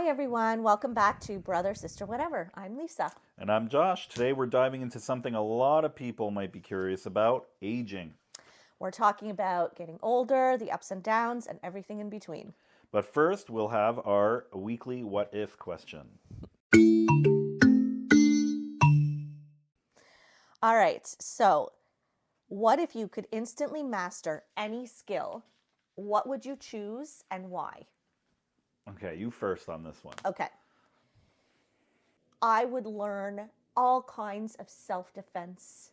everyone. Welcome back to Brother, Sister, Whatever. I'm Lisa. And I'm Josh. Today we're diving into something a lot of people might be curious about, aging. We're talking about getting older, the ups and downs, and everything in between. But first, we'll have our weekly what if question. All right, so what if you could instantly master any skill? What would you choose and why? Okay, you first on this one. Okay. I would learn all kinds of self-defense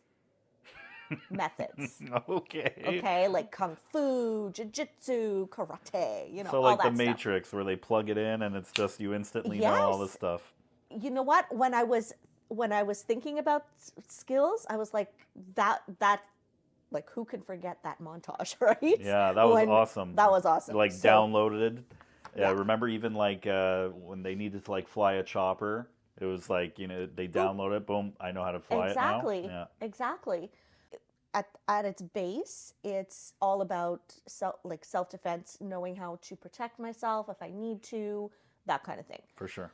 methods. Okay. Okay, like kung fu, jiu-jitsu, karate, So all like that the stuff. Matrix where they plug it in and it's just you instantly know all this stuff. You know what? When I was thinking about skills, I was like that like who can forget that montage, right? Yeah, that was awesome. That was awesome. Like downloaded. Yeah, I remember even like when they needed to like fly a chopper, it was like, they download it, boom, I know how to fly it now. Yeah. Exactly. At its base, it's all about self-defense, knowing how to protect myself if I need to, that kind of thing. For sure.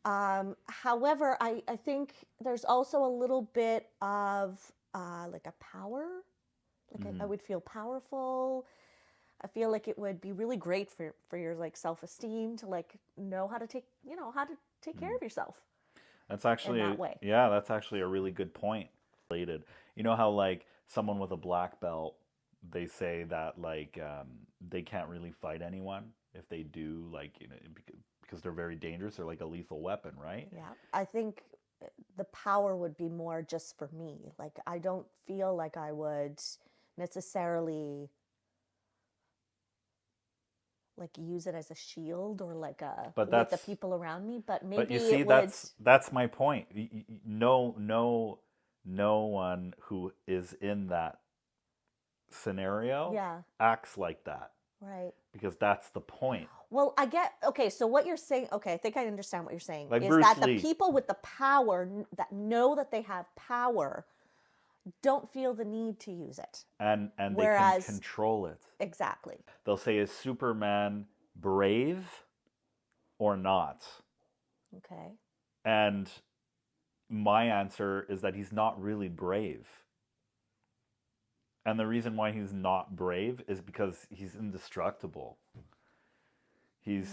However, I think there's also a little bit of like a power. Like I would feel powerful. I feel like it would be really great for your like self-esteem to like know how to take care of yourself. That's actually in that way. Yeah, that's actually a really good point. Related. You know how like someone with a black belt, they say that like they can't really fight anyone if they do, like because they're very dangerous. They're like a lethal weapon, right? Yeah, I think the power would be more just for me. Like I don't feel like I would necessarily like use it as a shield or like with the people around me, but maybe but you see, that's my point. No one who is in that scenario acts like that, right? Because that's the point. Well, I get so what you're saying, I think I understand what you're saying, like is Bruce that Lee. The people with the power that know that they have power don't feel the need to use it. And whereas, they can control it. Exactly. They'll say, is Superman brave or not? Okay. And my answer is that he's not really brave. And the reason why he's not brave is because he's indestructible. He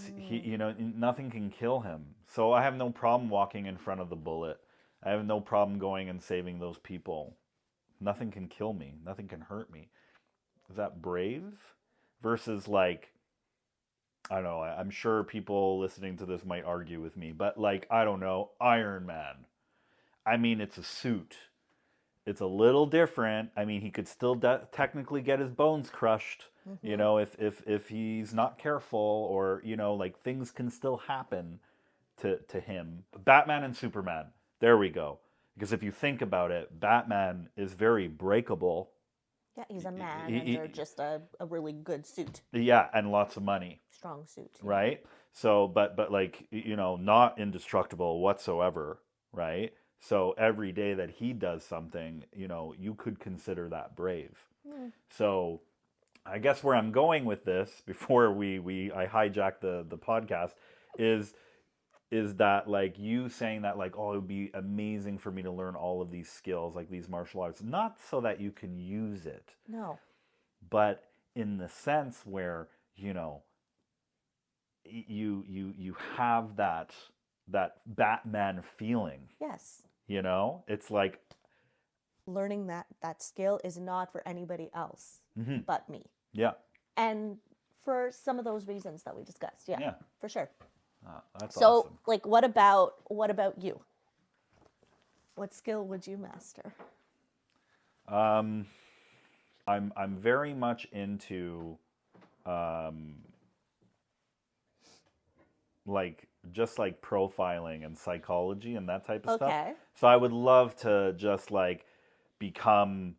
nothing can kill him. So I have no problem walking in front of the bullet. I have no problem going and saving those people. Nothing can kill me. Nothing can hurt me. Is that brave? Versus like, I don't know, I'm sure people listening to this might argue with me, but like, I don't know, Iron Man. I mean, it's a suit. It's a little different. I mean, he could still technically get his bones crushed, if he's not careful, or, like things can still happen to him. Batman and Superman, there we go. Because if you think about it, Batman is very breakable. Yeah, he's a man under just a really good suit. Yeah, and lots of money. Strong suit. Yeah. Right? So, but like, not indestructible whatsoever, right? So every day that he does something, you could consider that brave. Mm. So I guess where I'm going with this, before I hijack the podcast, is that like you saying that like, oh, it would be amazing for me to learn all of these skills, like these martial arts, not so that you can use it. No. But in the sense where, you have that Batman feeling. Yes. It's like learning that skill is not for anybody else but me. Yeah. And for some of those reasons that we discussed. Yeah. For sure. That's so awesome. Like what about you? What skill would you master? I'm very much into like just like profiling and psychology and that type of stuff. So I would love to just like become,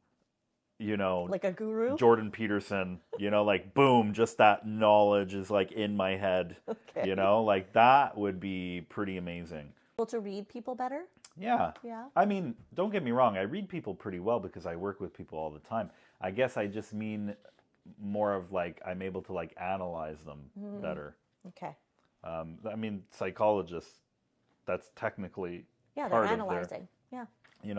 like a guru, Jordan Peterson, like boom, just that knowledge is like in my head. Okay. Like that would be pretty amazing. Able to read people better? Yeah. I mean, don't get me wrong, I read people pretty well because I work with people all the time. I guess I just mean more of like I'm able to like analyze them better. Okay. I mean, psychologists, that's technically Yeah, they're part of their, analyzing. Yeah.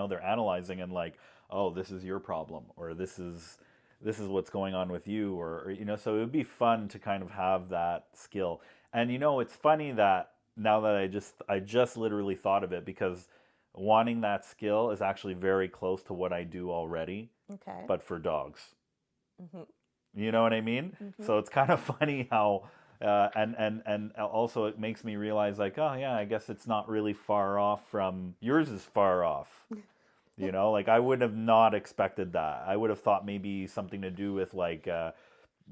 they're analyzing and like, oh, this is your problem, or this is what's going on with you, or so it would be fun to kind of have that skill. And it's funny that now that I just literally thought of it, because wanting that skill is actually very close to what I do already, Okay. but for dogs. Mm-hmm. You know what I mean? Mm-hmm. So it's kind of funny how, and also it makes me realize like, oh yeah, I guess it's not really far off from yours is far off. Like I would have not expected that. I would have thought maybe something to do with like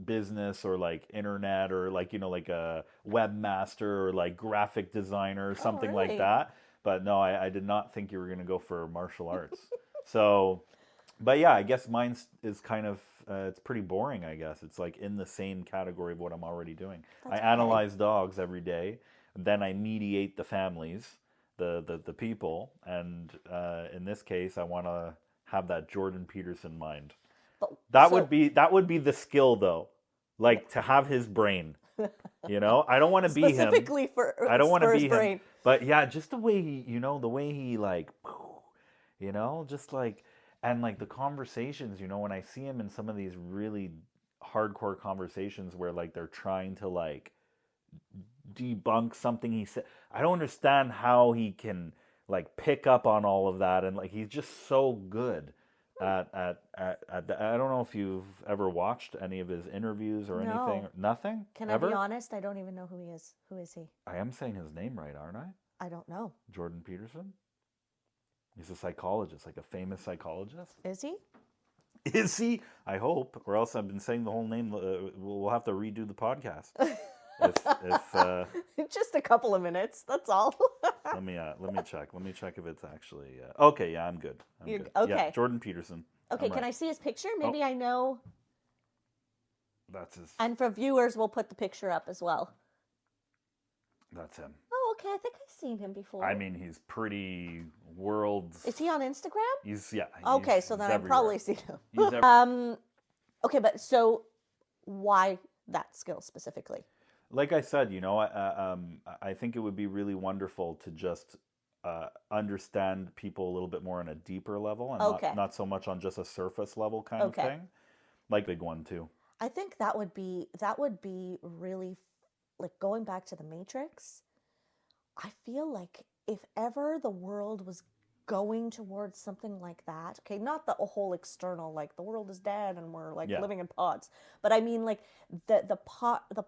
business or like internet or like like a webmaster or like graphic designer or something like really? that. But no, I did not think you were going to go for martial arts. So, but yeah, I guess mine is kind of it's pretty boring. I guess it's like in the same category of what I'm already doing. That's I analyze dogs every day, then I mediate the families, the people, and in this case, I want to have that Jordan Peterson mind. But, That would be the skill though, like to have his brain. I don't want to be him. specifically for I don't want to his be brain. him. But yeah, just the way he, the way he like, just like, and like the conversations, when I see him in some of these really hardcore conversations where like they're trying to like debunk something he said. I don't understand how he can like pick up on all of that, and like he's just so good at the, I don't know if you've ever watched any of his interviews or No. anything. Nothing? Can Ever? I be honest? I don't even know who he is. Who is he? I am saying his name right, aren't I? I don't know. Jordan Peterson? He's a psychologist, like a famous psychologist. Is he? Is he? I hope, or else I've been saying the whole name. We'll have to redo the podcast. if Just a couple of minutes. That's all. let me check. Let me check if it's actually okay. Yeah, I'm good. You're good. okay. Yeah, Jordan Peterson. Okay, can I see his picture? Maybe I know. That's his. And for viewers, we'll put the picture up as well. That's him. Oh, okay. I think I've seen him before. I mean, he's pretty worlds. Is he on Instagram? He's Okay, so then I've probably seen him. He's Okay, but so why that skill specifically? Like I said, I think it would be really wonderful to just understand people a little bit more on a deeper level, and not so much on just a surface level kind of thing. Like big one too. I think that would be really, like going back to the Matrix. I feel like if ever the world was going towards something like that, okay, not the whole external, like the world is dead and we're like living in pods, but I mean like the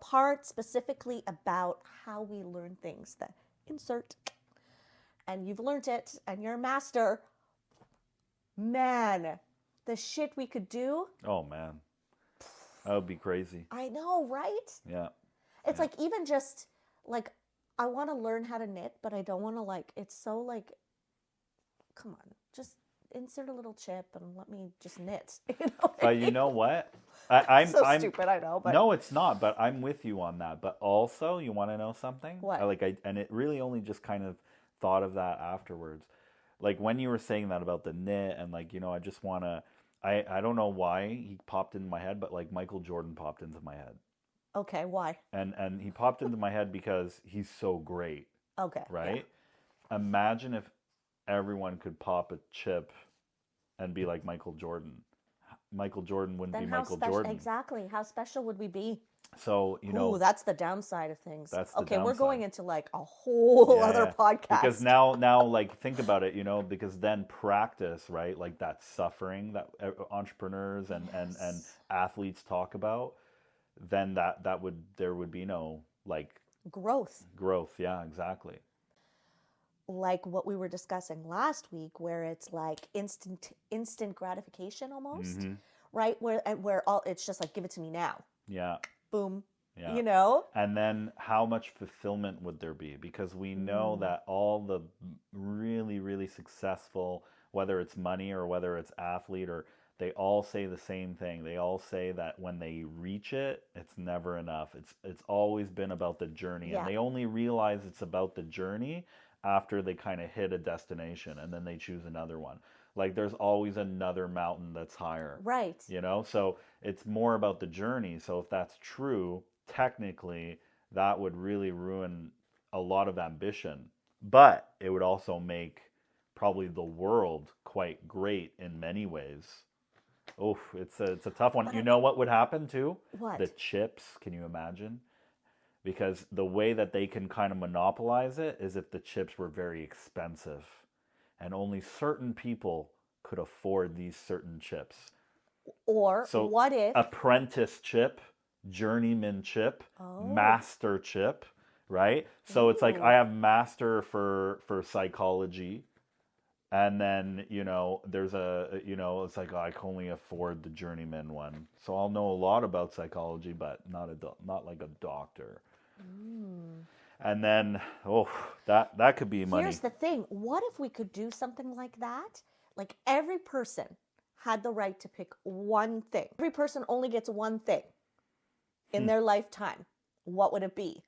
part specifically about how we learn things, that insert, and you've learned it and you're a master, man, the shit we could do. Oh man, that would be crazy. I know, right? Yeah. It's like even just like I want to learn how to knit, but I don't want to like, it's so like, come on, just insert a little chip and let me just knit. But you know what? I'm stupid, I know. But no, it's not. But I'm with you on that. But also, you want to know something? What? And it really only just kind of thought of that afterwards. Like when you were saying that about the knit and like, I just want to, I don't know why he popped into my head, but like Michael Jordan popped into my head. Okay, why? And he popped into my head because he's so great. Okay. Right? Yeah. Imagine if everyone could pop a chip and be like Michael Jordan. Michael Jordan wouldn't be Michael Jordan. Exactly. How special would we be? So, Ooh, that's the downside of things. That's the okay, downside. We're going into like a whole other podcast. Because now, like, think about it, because then practice, right? Like that suffering that entrepreneurs and athletes talk about, then there would be no like growth. Yeah, exactly. Like what we were discussing last week, where it's like instant gratification almost, right? Where all it's just like, give it to me now. Yeah. Boom. Yeah. And then how much fulfillment would there be? Because we know that all the really, really successful, whether it's money or whether it's athlete, or they all say the same thing. They all say that when they reach it, it's never enough. It's always been about the journey. Yeah. And they only realize it's about the journey after they kind of hit a destination, and then they choose another one. Like there's always another mountain that's higher. Right. So it's more about the journey. So if that's true, technically that would really ruin a lot of ambition. But it would also make probably the world quite great in many ways. Oh, it's a tough one. But You know what would happen too? What? The chips, can you imagine? Because the way that they can kind of monopolize it is if the chips were very expensive and only certain people could afford these certain chips. Or So what if apprentice chip, journeyman chip, Oh. master chip, right? So it's like Ooh. I have master for psychology, and then there's it's like I can only afford the journeyman one. So I'll know a lot about psychology, but not like a doctor. And then that could be money. Here's the thing. What if we could do something like that? Like every person had the right to pick one thing. Every person only gets one thing in their lifetime. What would it be?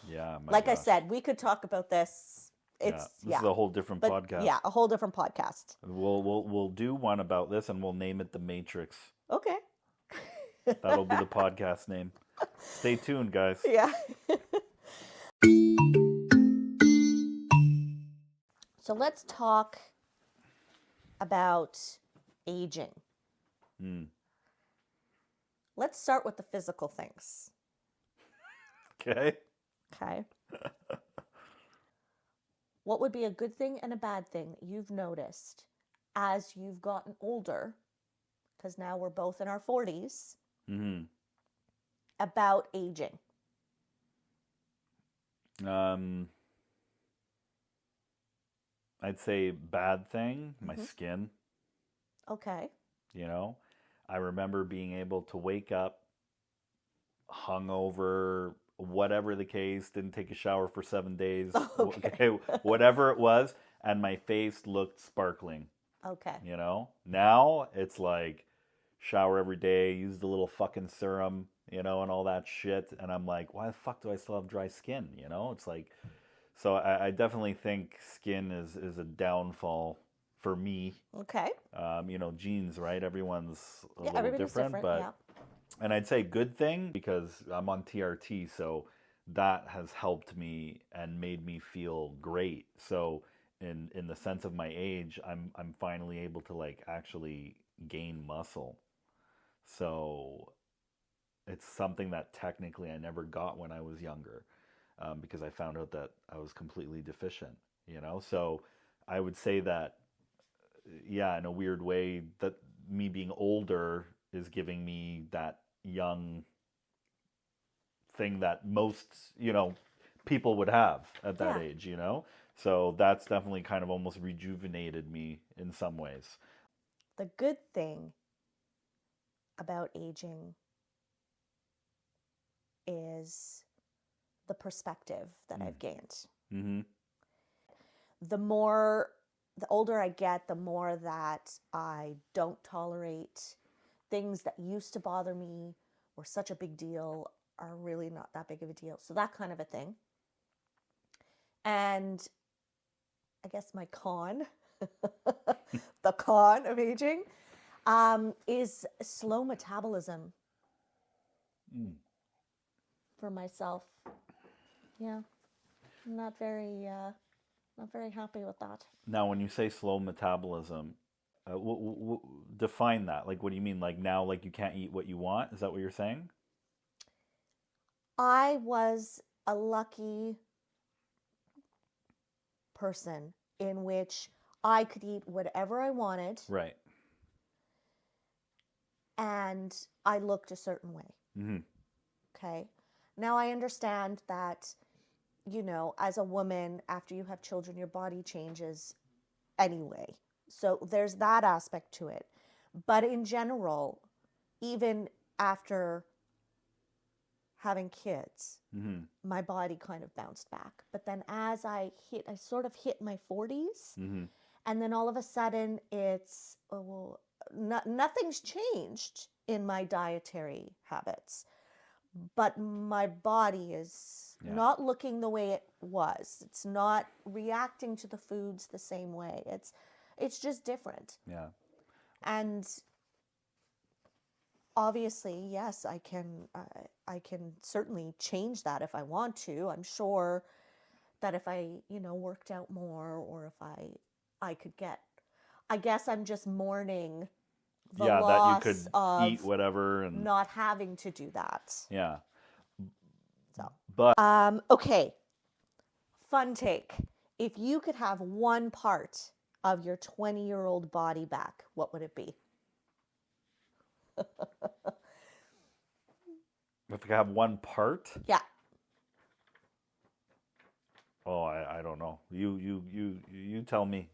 Yeah, Like gosh. I said, we could talk about this. This is a whole different podcast. Yeah, a whole different podcast. We'll do one about this, and we'll name it The Matrix. Okay. That'll be the podcast name. Stay tuned, guys. Yeah. So let's talk about aging. Let's start with the physical things. Okay. Okay. What would be a good thing and a bad thing you've noticed as you've gotten older, because now we're both in our 40s, about aging? I'd say bad thing, my skin. Okay. I remember being able to wake up hungover, whatever the case, didn't take a shower for 7 days, okay, whatever it was, and my face looked sparkling. Okay. Now it's like shower every day, use the little fucking serum, and all that shit, and I'm like, why the fuck do I still have dry skin? It's like, so I definitely think skin is a downfall for me. Okay. Genes, right? Everyone's a little everybody's different, but yeah. And I'd say good thing because I'm on TRT, so that has helped me and made me feel great. So in the sense of my age, I'm finally able to like actually gain muscle. So it's something that technically I never got when I was younger, because I found out that I was completely deficient. So I would say that, yeah, in a weird way, that me being older is giving me that young thing that most, people would have at that age, So that's definitely kind of almost rejuvenated me in some ways. The good thing about aging is the perspective that I've gained. Mm-hmm. The older I get, the more that I don't tolerate things that used to bother me or such a big deal are really not that big of a deal. So that kind of a thing. And I guess my con, the con of aging, is slow metabolism for myself. Yeah, I'm not very happy with that. Now, when you say slow metabolism, define that. Like, what do you mean? Like now, like you can't eat what you want? Is that what you're saying? I was a lucky person in which I could eat whatever I wanted. Right. And I looked a certain way. Mm-hmm. Okay. Now I understand that, as a woman, after you have children, your body changes anyway. So there's that aspect to it. But in general, even after having kids, my body kind of bounced back. But then as I sort of hit my 40s, and then all of a sudden it's, nothing's changed in my dietary habits, but my body is not looking the way it was. It's not reacting to the foods the same way. It's just different. Yeah. And obviously, yes, I can certainly change that if I want to. I'm sure that if I, worked out more, or if I could get, I guess I'm just mourning the Yeah, that you loss could eat of whatever and not having to do that. yeah. So, But okay, fun take. If you could have one part of your 20-year-old body back, what would it be? if I have one part, Yeah. oh, I don't know. You tell me.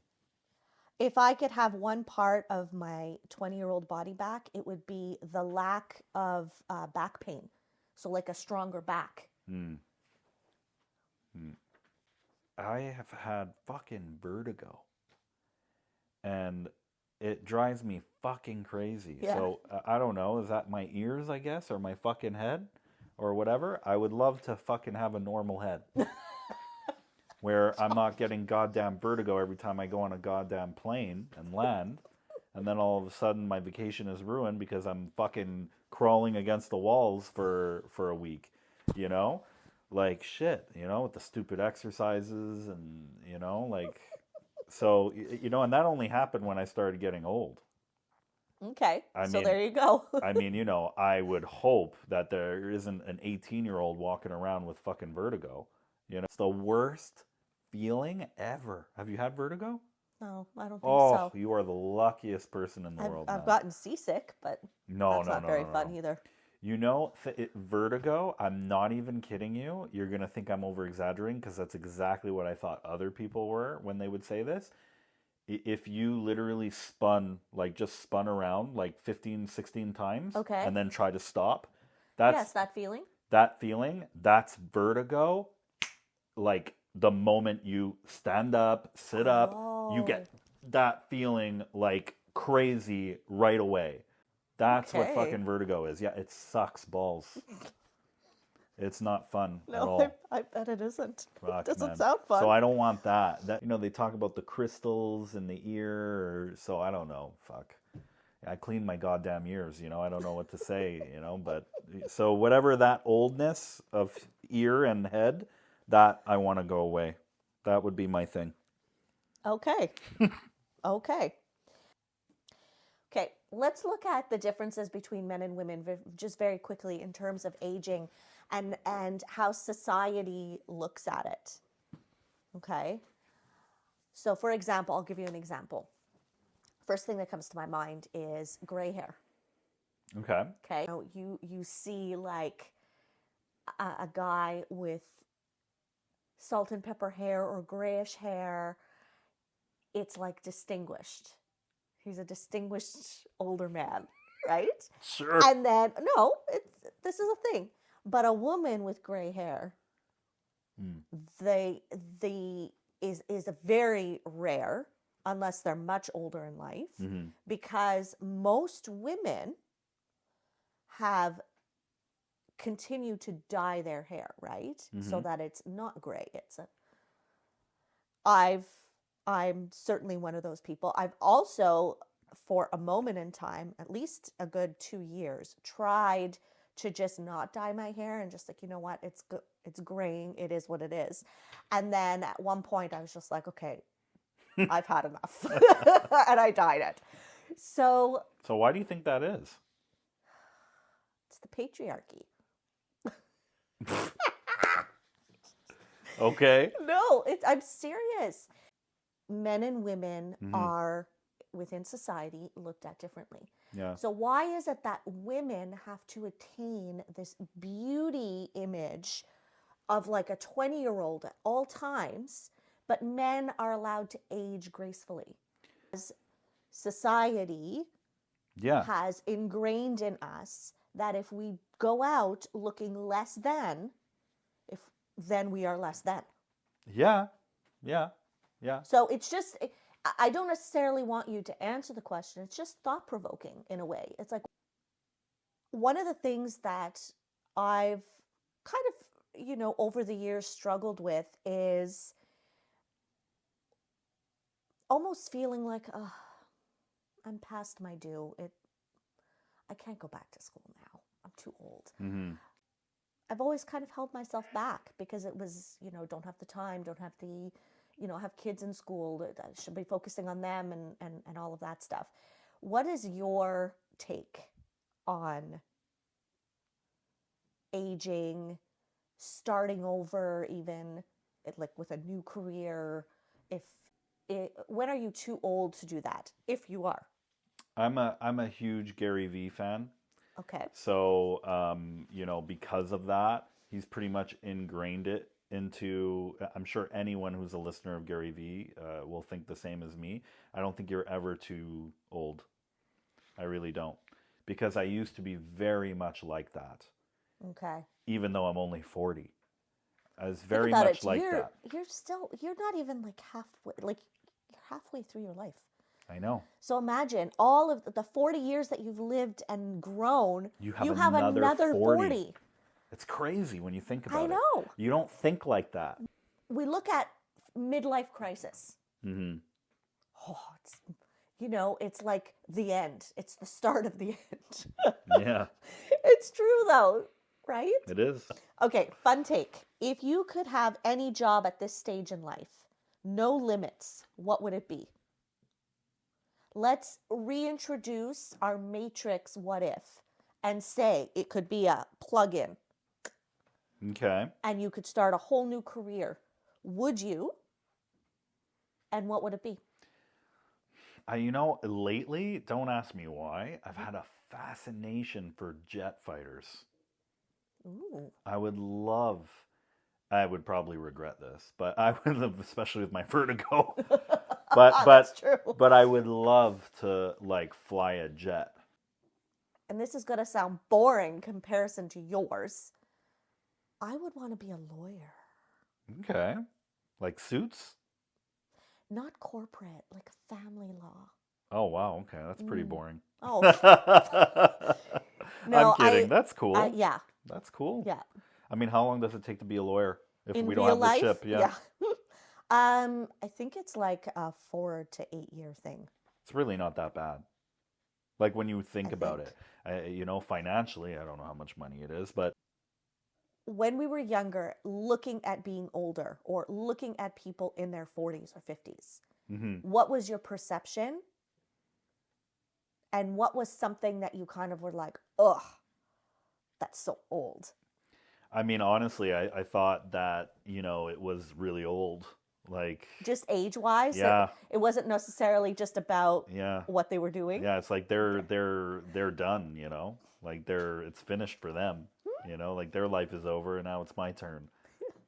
If I could have one part of my 20-year-old body back, it would be the lack of back pain. So, like a stronger back. Hmm. I have had fucking vertigo, and it drives me fucking crazy. Yeah. So I don't know. Is that my ears, I guess, or my fucking head, or whatever? I would love to fucking have a normal head, where I'm not getting goddamn vertigo every time I go on a goddamn plane and land, and then all of a sudden my vacation is ruined because I'm fucking crawling against the walls for a week, you know? Like shit, with the stupid exercises and, like, so, and that only happened when I started getting old. Okay. I So mean, there you go. I mean, I would hope that there isn't an 18-year-old walking around with fucking vertigo. It's the worst feeling ever. Have you had vertigo? No, I don't think Oh, so. you are the luckiest person in the world, I've man. gotten seasick, but No, that's no, not no, very no, fun no. either. Vertigo, I'm not even kidding you. You're going to think I'm over-exaggerating because that's exactly what I thought other people were when they would say this. If you literally just spun around like 15, 16 times Okay. and then try to stop, Yes, that feeling. that's vertigo. Like the moment you stand up, sit up, you get that feeling like crazy right away. That's what Okay. fucking vertigo is. Yeah, it sucks balls. It's not fun at No, all. I bet it isn't. Fuck, It doesn't man. sound fun. So I don't want that. They talk about the crystals in the ear, so I don't know. Fuck. I clean my goddamn ears, I don't know what to say, but so whatever that oldness of ear and head, that I want to go away. That would be my thing. Okay. Okay. Okay, let's look at the differences between men and women just very quickly in terms of aging and how society looks at it. Okay? So, for example, I'll give you an example. First thing that comes to my mind is gray hair. Okay. Okay? You see like a guy with salt and pepper hair or grayish hair. It's like distinguished. He's a distinguished older man, right? Sure. And then, no, this is a thing. But a woman with gray hair, they is a very rare, unless they're much older in life, because most women have continued to dye their hair, right? So that it's not gray. I'm certainly one of those people. I've also, for a moment in time, at least a good 2 years, tried to just not dye my hair and just like, you know what, it's graying, it is what it is. And then at one point I was just like, okay, I've had enough. And I dyed it. So why do you think that is? it's the patriarchy. Okay. No, I'm serious. Men and women are, within society, looked at differently. Yeah. So why is it that women have to attain this beauty image of like a 20-year-old at all times, but men are allowed to age gracefully? As society has ingrained in us that if we go out looking less than, then we are less than. Yeah. Yeah. Yeah. So it's just, I don't necessarily want you to answer the question. It's just thought-provoking in a way. It's like one of the things that I've kind of, over the years struggled with is almost feeling like, I'm past my due. I can't go back to school now. I'm too old. Mm-hmm. I've always kind of held myself back because it was, don't have the time, don't have the, have kids in school. I should be focusing on them and all of that stuff. What is your take on aging, starting over, even like with a new career? When are you too old to do that? If you are. I'm a huge Gary Vee fan. Okay. So, because of that, he's pretty much ingrained it into, I'm sure anyone who's a listener of Gary Vee will think the same as me. I don't think you're ever too old. I really don't. Because I used to be very much like that. Okay. Even though I'm only 40. I was very much like that. You're not even like you're halfway through your life. I know. So imagine all of the 40 years that you've lived and grown, you have another 40. 40. It's crazy when you think about it. I know. You don't think like that. We look at midlife crisis. Mm-hmm. Oh, it's like the end. It's the start of the end. Yeah. It's true though, right? It is. Okay, fun take. If you could have any job at this stage in life, no limits, what would it be? Let's reintroduce our Matrix what if and say it could be a plug-in. Okay. And you could start a whole new career. Would you? And what would it be? Lately, don't ask me why, I've had a fascination for jet fighters. Ooh. I would probably regret this, but I would love, especially with my vertigo. That's true. But I would love to fly a jet. And this is going to sound boring in comparison to yours. I would want to be a lawyer. Okay. Like Suits? Not corporate, like family law. Oh, wow. Okay. That's pretty boring. Oh. No, I'm kidding. That's cool. Yeah. That's cool. Yeah. I mean, how long does it take to be a lawyer if In we don't real have life? the chip? Yeah. I think it's like a 4 to 8 year thing. It's really not that bad. Like when you think about it, financially, I don't know how much money it is, but when we were younger, looking at being older or looking at people in their 40s or 50s, what was your perception? And what was something that you kind of were like, ugh, that's so old? I mean, honestly, I thought that, it was really old. Like just age-wise? Yeah. It wasn't necessarily just about what they were doing? Yeah, it's like they're done, Like it's finished for them. Like their life is over and now it's my turn.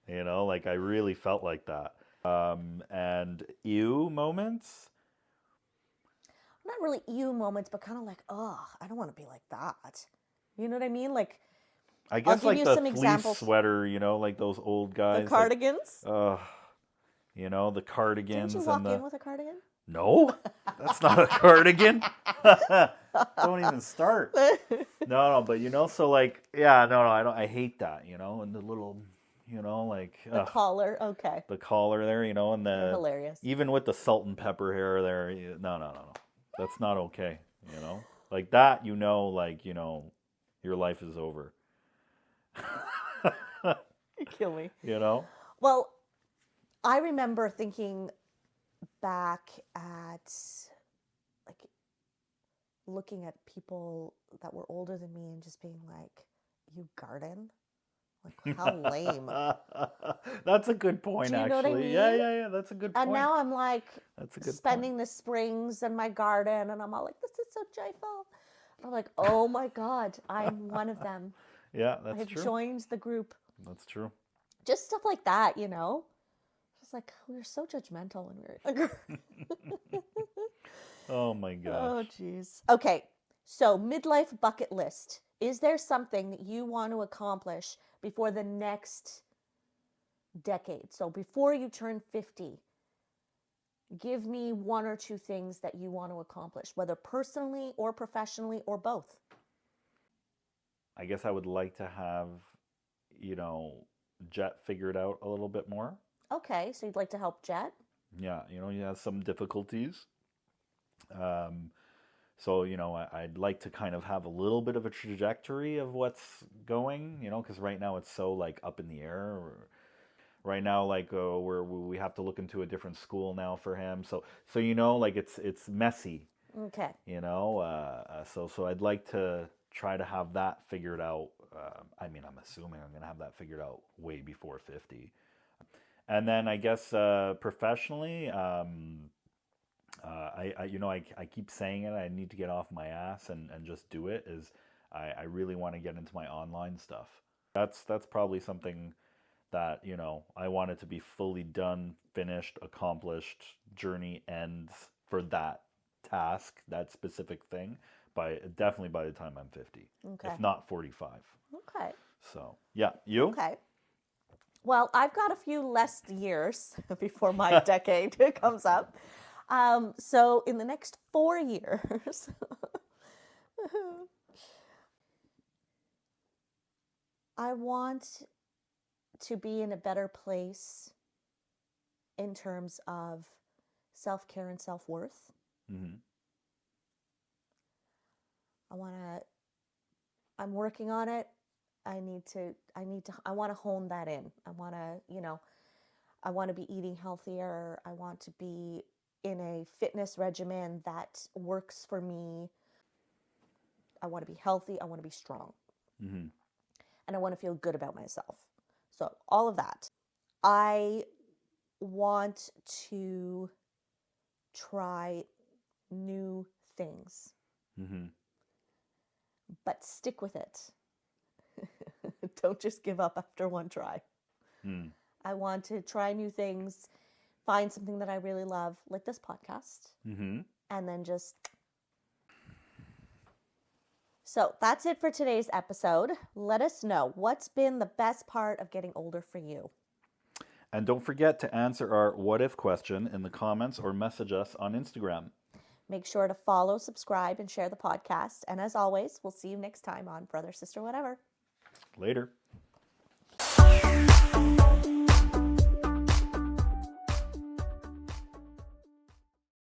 Like I really felt like that. And ew moments? Not really ew moments, but kind of like, oh, I don't want to be like that. You know what I mean? Like, I guess like the fleece examples. sweater, like those old guys. The cardigans? The cardigans. Didn't you walk in with a cardigan? No, that's not a cardigan. Don't even start. No, but so like, yeah, no, I hate that, and the little, the collar, okay. The collar there, and You're hilarious. Even with the salt and pepper hair there, no, that's not okay, like that, your life is over. You kill me. Well, I remember thinking back at looking at people that were older than me and just being like, you garden? Like, how lame. That's a good point, actually. Know what I mean? Yeah, that's a good point. And now I'm like that's a good spending the springs in my garden and I'm all like, this is so joyful. And I'm like, oh my God, I'm one of them. Yeah, that's true. I have joined the group. That's true. Just stuff like that, Just like, we were so judgmental when we were younger. Oh my gosh. Oh, jeez. Okay, so midlife bucket list. Is there something that you want to accomplish before the next decade? So before you turn 50, give me 1 or 2 things that you want to accomplish, whether personally or professionally or both. I guess I would like to have, Jet figured out a little bit more. Okay, so you'd like to help Jet? Yeah, he has some difficulties. So, I'd like to kind of have a little bit of a trajectory of what's going, because right now it's so like up in the air. Right now, like we have to look into a different school now for him. So like it's messy, Okay. So I'd like to try to have that figured out. I'm assuming I'm going to have that figured out way before 50. And then I guess professionally, I keep saying it. I need to get off my ass and just do it. I really want to get into my online stuff. That's probably something that I want it to be fully done, finished, accomplished. Journey ends for that task, that specific thing, definitely by the time I'm 50, if not 45. Okay. So yeah, you? Okay. Well, I've got a few less years before my decade comes up. So in the next 4 years, I want to be in a better place in terms of self-care and self-worth. Mm-hmm. I'm working on it. I want to hone that in. I want to be eating healthier. I want to be in a fitness regimen that works for me. I want to be healthy. I want to be strong. Mm-hmm. And I want to feel good about myself. So all of that. I want to try new things. Mm-hmm. But stick with it. Don't just give up after one try. Mm. I want to try new things, find something that I really love, like this podcast, Mm-hmm. and then just... So that's it for today's episode. Let us know what's been the best part of getting older for you. And don't forget to answer our what if question in the comments or message us on Instagram. Make sure to follow, subscribe, and share the podcast. And as always, we'll see you next time on Brother, Sister, Whatever. Later.